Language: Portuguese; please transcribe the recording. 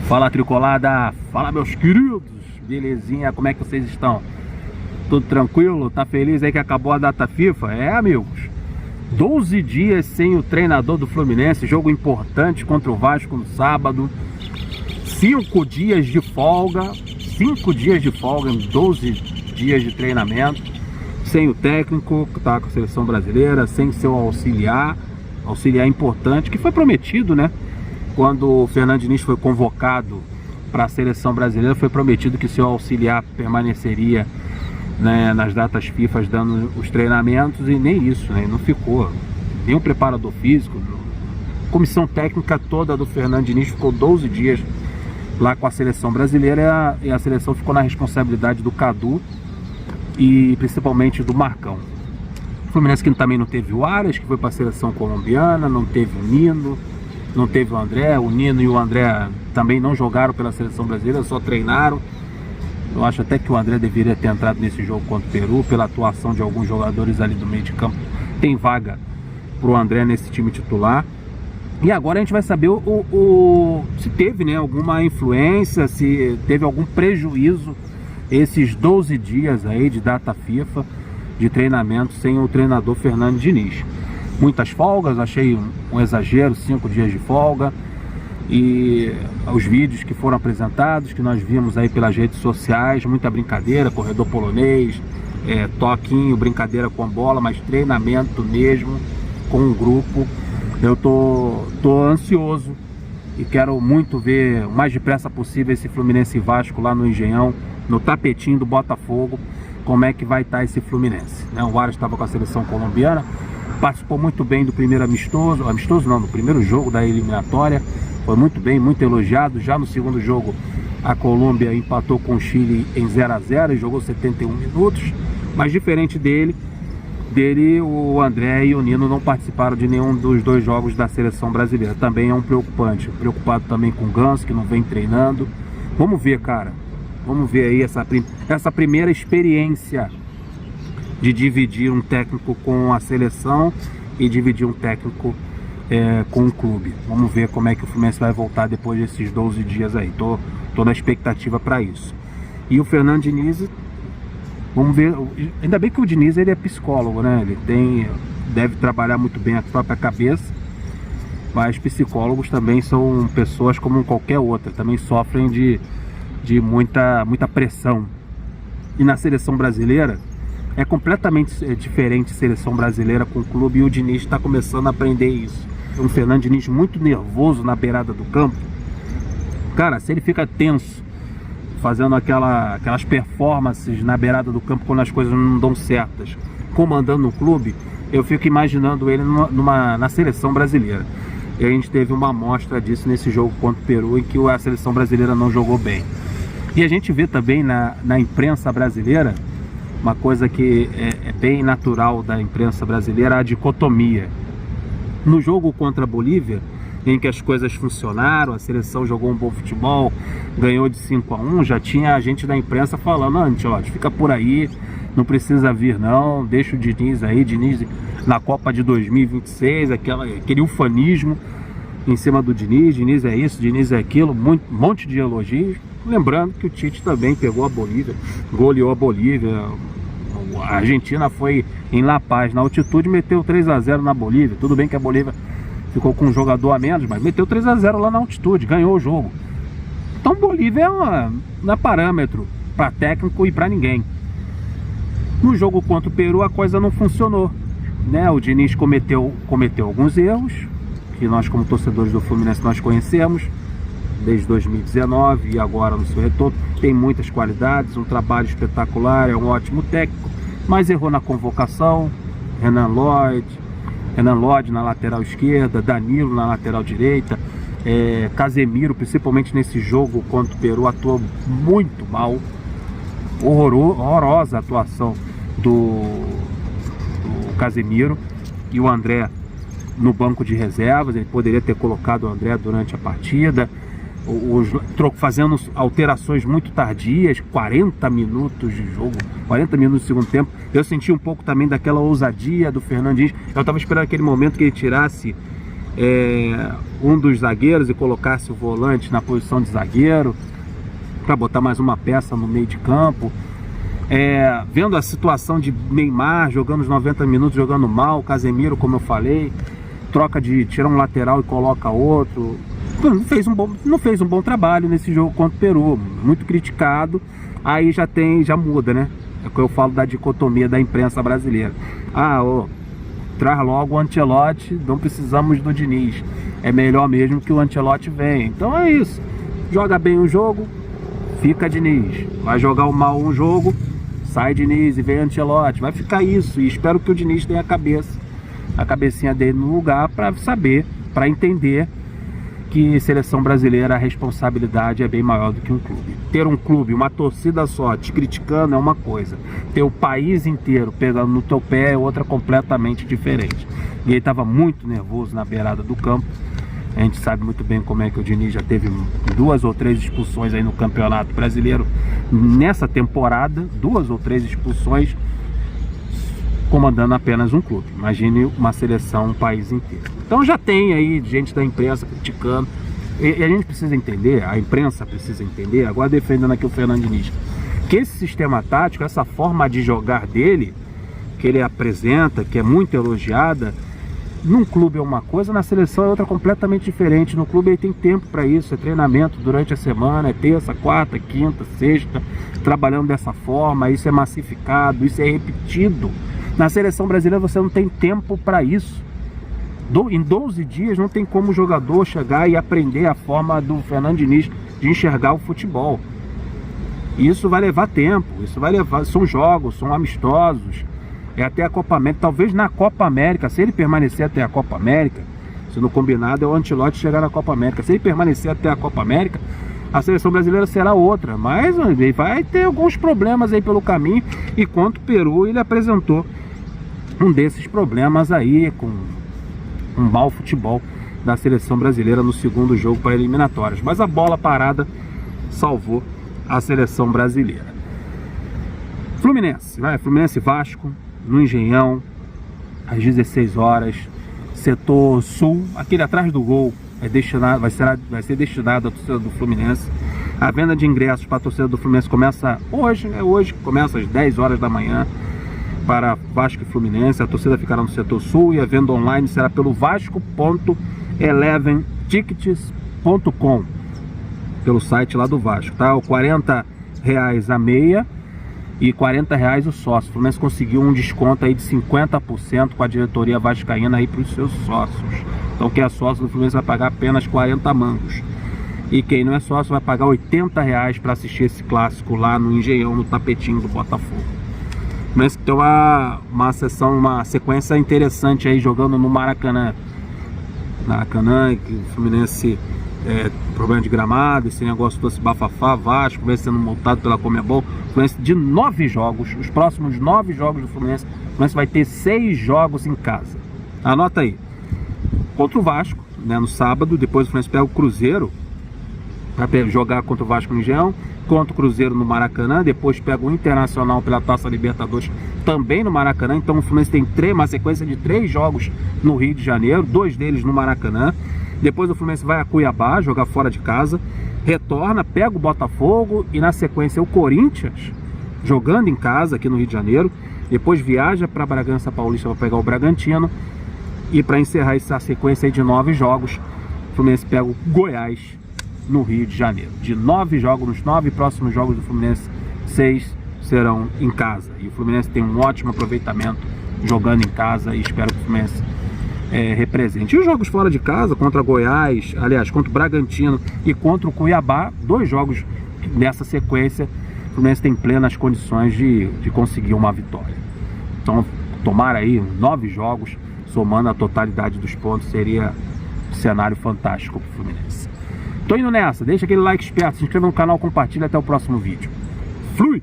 Fala, Tricolada, fala, meus queridos, belezinha, como é que vocês estão? Tudo tranquilo? Tá feliz aí que acabou a data FIFA? É, amigos, 12 dias sem o treinador do Fluminense, jogo importante contra o Vasco no sábado, 5 dias de folga, 5 dias de folga em 12 dias de treinamento, sem o técnico que tá com a seleção brasileira, sem seu auxiliar importante, que foi prometido, né? Quando o Fernando Diniz foi convocado para a seleção brasileira, foi prometido que seu auxiliar permaneceria, né, nas datas FIFA dando os treinamentos, e nem isso, né? Não ficou. Nem o preparador físico, a comissão técnica toda do Fernando Diniz ficou 12 dias lá com a seleção brasileira, e a seleção ficou na responsabilidade do Cadu e principalmente do Marcão. O Fluminense que também não teve o Arias, que foi para a seleção colombiana, não teve o Nino, não teve o André. O Nino e o André também não jogaram pela seleção brasileira, só treinaram. Eu acho até que o André deveria ter entrado nesse jogo contra o Peru, pela atuação de alguns jogadores ali do meio de campo. Tem vaga para o André nesse time titular. E agora a gente vai saber se teve, né, alguma influência, se teve algum prejuízo esses 12 dias aí de data FIFA, de treinamento sem o treinador Fernando Diniz. Muitas folgas, achei um exagero, 5 dias de folga. E os vídeos que foram apresentados, que nós vimos aí pelas redes sociais, muita brincadeira, corredor polonês, toquinho, brincadeira com a bola, mas treinamento mesmo, com um grupo. Eu tô ansioso e quero muito ver o mais depressa possível esse Fluminense e Vasco lá no Engenhão, no tapetinho do Botafogo, como é que vai estar esse Fluminense, né? O Arias estava com a seleção colombiana, participou muito bem do primeiro do primeiro jogo da eliminatória, foi muito bem, muito elogiado. Já no segundo jogo a Colômbia empatou com o Chile em 0-0 e jogou 71 minutos, mas diferente dele, o André e o Nino não participaram de nenhum dos dois jogos da seleção brasileira. Também é um preocupante, preocupado também com o Ganso, que não vem treinando. Vamos ver, cara, vamos ver aí essa primeira experiência de dividir um técnico com a seleção e dividir um técnico com o clube. Vamos ver como é que o Fluminense vai voltar depois desses 12 dias aí. Tô na expectativa para isso. E o Fernando Diniz, vamos ver. Ainda bem que o Diniz, ele é psicólogo, né? Ele deve trabalhar muito bem a própria cabeça, mas psicólogos também são pessoas como qualquer outra, também sofrem de muita pressão. E na seleção brasileira é completamente diferente seleção brasileira com o clube, e o Diniz está começando a aprender isso. Um Fernando Diniz muito nervoso na beirada do campo. Cara, se ele fica tenso, fazendo aquelas performances na beirada do campo quando as coisas não dão certas, comandando o clube, eu fico imaginando ele na seleção brasileira. E a gente teve uma amostra disso nesse jogo contra o Peru, em que a seleção brasileira não jogou bem. E a gente vê também na imprensa brasileira uma coisa que é bem natural da imprensa brasileira, a dicotomia. No jogo contra a Bolívia, em que as coisas funcionaram, a seleção jogou um bom futebol, ganhou de 5-1, já tinha a gente da imprensa falando: Antiote, fica por aí, não precisa vir não, deixa o Diniz aí, Diniz na Copa de 2026, aquele ufanismo em cima do Diniz, Diniz é isso, Diniz é aquilo, um monte de elogios. Lembrando que o Tite também pegou a Bolívia, goleou a Bolívia. A Argentina foi em La Paz, na altitude, meteu 3-0 na Bolívia. Tudo bem que a Bolívia ficou com um jogador a menos, mas meteu 3-0 lá na altitude, ganhou o jogo. Então Bolívia não é parâmetro para técnico e para ninguém. No jogo contra o Peru a coisa não funcionou, né? O Diniz cometeu alguns erros, que nós como torcedores do Fluminense nós conhecemos desde 2019 e agora no seu retorno. Tem muitas qualidades, um trabalho espetacular, é um ótimo técnico, mas errou na convocação. Renan Lodge na lateral esquerda, Danilo na lateral direita, Casemiro, principalmente nesse jogo contra o Peru, atuou muito mal. Horrorosa a atuação do Casemiro. E o André no banco de reservas, ele poderia ter colocado o André durante a partida, fazendo alterações muito tardias, 40 minutos de jogo, 40 minutos do segundo tempo. Eu senti um pouco também daquela ousadia do Fernando Diniz. Eu estava esperando aquele momento que ele tirasse um dos zagueiros e colocasse o volante na posição de zagueiro, para botar mais uma peça no meio de campo. Vendo a situação de Neymar jogando os 90 minutos, jogando mal, Casemiro, como eu falei, tira um lateral e coloca outro. Não fez um bom trabalho nesse jogo contra o Peru, muito criticado. Aí já muda, né? É que eu falo da dicotomia da imprensa brasileira. Traz logo o Ancelotti, não precisamos do Diniz. É melhor mesmo que o Ancelotti venha. Então é isso. Joga bem o jogo, fica Diniz. Vai jogar mal um jogo, sai Diniz e vem Ancelotti. Vai ficar isso. E espero que o Diniz tenha a cabecinha dele no lugar para saber, para entender que seleção brasileira, a responsabilidade é bem maior do que um clube. Ter um clube, uma torcida só te criticando é uma coisa. Ter o país inteiro pegando no teu pé é outra completamente diferente. E ele estava muito nervoso na beirada do campo. A gente sabe muito bem como é que o Diniz já teve 2 ou 3 expulsões aí no Campeonato Brasileiro nessa temporada, 2 ou 3 expulsões, comandando apenas um clube. Imagine uma seleção, um país inteiro. Então já tem aí gente da imprensa criticando. E a gente precisa entender, a imprensa precisa entender, agora defendendo aqui o Fernando Diniz, que esse sistema tático, essa forma de jogar dele, que ele apresenta, que é muito elogiada, num clube é uma coisa, na seleção é outra completamente diferente. No clube ele tem tempo para isso, é treinamento durante a semana, é terça, quarta, quinta, sexta, trabalhando dessa forma, isso é massificado, isso é repetido. Na seleção brasileira você não tem tempo para isso. Em 12 dias não tem como o jogador chegar e aprender a forma do Fernando Diniz de enxergar o futebol. Isso vai levar tempo, são jogos, são amistosos, até a Copa América. Talvez na Copa América, se ele permanecer até a Copa América, se no combinado é o Ancelotti chegar na Copa América, se ele permanecer até a Copa América, a seleção brasileira será outra, mas ele vai ter alguns problemas aí pelo caminho, e quanto o Peru, ele apresentou um desses problemas aí, com um mau futebol da seleção brasileira no segundo jogo para eliminatórias. Mas a bola parada salvou a seleção brasileira. Fluminense Vasco, no Engenhão, às 16 horas, setor sul, aquele atrás do gol, vai ser destinado à torcida do Fluminense. A venda de ingressos para a torcida do Fluminense começa hoje, começa às 10 horas da manhã, para Vasco e Fluminense. A torcida ficará no setor sul e a venda online será pelo vasco.eleventickets.com, pelo site lá do Vasco, tá? R$40 a meia e R$40 o sócio. O Fluminense conseguiu um desconto aí de 50% com a diretoria vascaína aí para os seus sócios. Então quem é sócio do Fluminense vai pagar apenas 40 mangos. E quem não é sócio vai pagar R$80 para assistir esse clássico lá no Engenhão, no tapetinho do Botafogo. Mas tem uma sequência interessante aí jogando no Maracanã. Que o Fluminense problema de gramado, esse negócio todo, esse bafafá, Vasco, Fluminense sendo multado pela Conmebol. Fluminense de 9 jogos, os próximos 9 jogos do Fluminense, o Fluminense vai ter 6 jogos em casa. Anota aí. Contra o Vasco, né, no sábado, depois o Fluminense pega o Cruzeiro para jogar contra o Vasco no Engenhão, contra o Cruzeiro no Maracanã, depois pega o Internacional pela Taça Libertadores também no Maracanã. Então o Fluminense tem uma sequência de 3 jogos no Rio de Janeiro, 2 deles no Maracanã. Depois o Fluminense vai a Cuiabá jogar fora de casa, retorna, pega o Botafogo e na sequência o Corinthians jogando em casa aqui no Rio de Janeiro. Depois viaja para Bragança Paulista para pegar o Bragantino, e para encerrar essa sequência aí de 9 jogos, o Fluminense pega o Goiás no Rio de Janeiro. De 9 jogos, nos 9 próximos jogos do Fluminense, 6 serão em casa. E o Fluminense tem um ótimo aproveitamento jogando em casa, e espero que o Fluminense represente. E os jogos fora de casa, contra Goiás, aliás, contra o Bragantino e contra o Cuiabá, 2 jogos nessa sequência, o Fluminense tem plenas condições de conseguir uma vitória. Então, tomar aí 9 jogos, somando a totalidade dos pontos, seria um cenário fantástico para o Fluminense. Tô indo nessa, deixa aquele like esperto, se inscreva no canal, compartilha, até o próximo vídeo. Flui!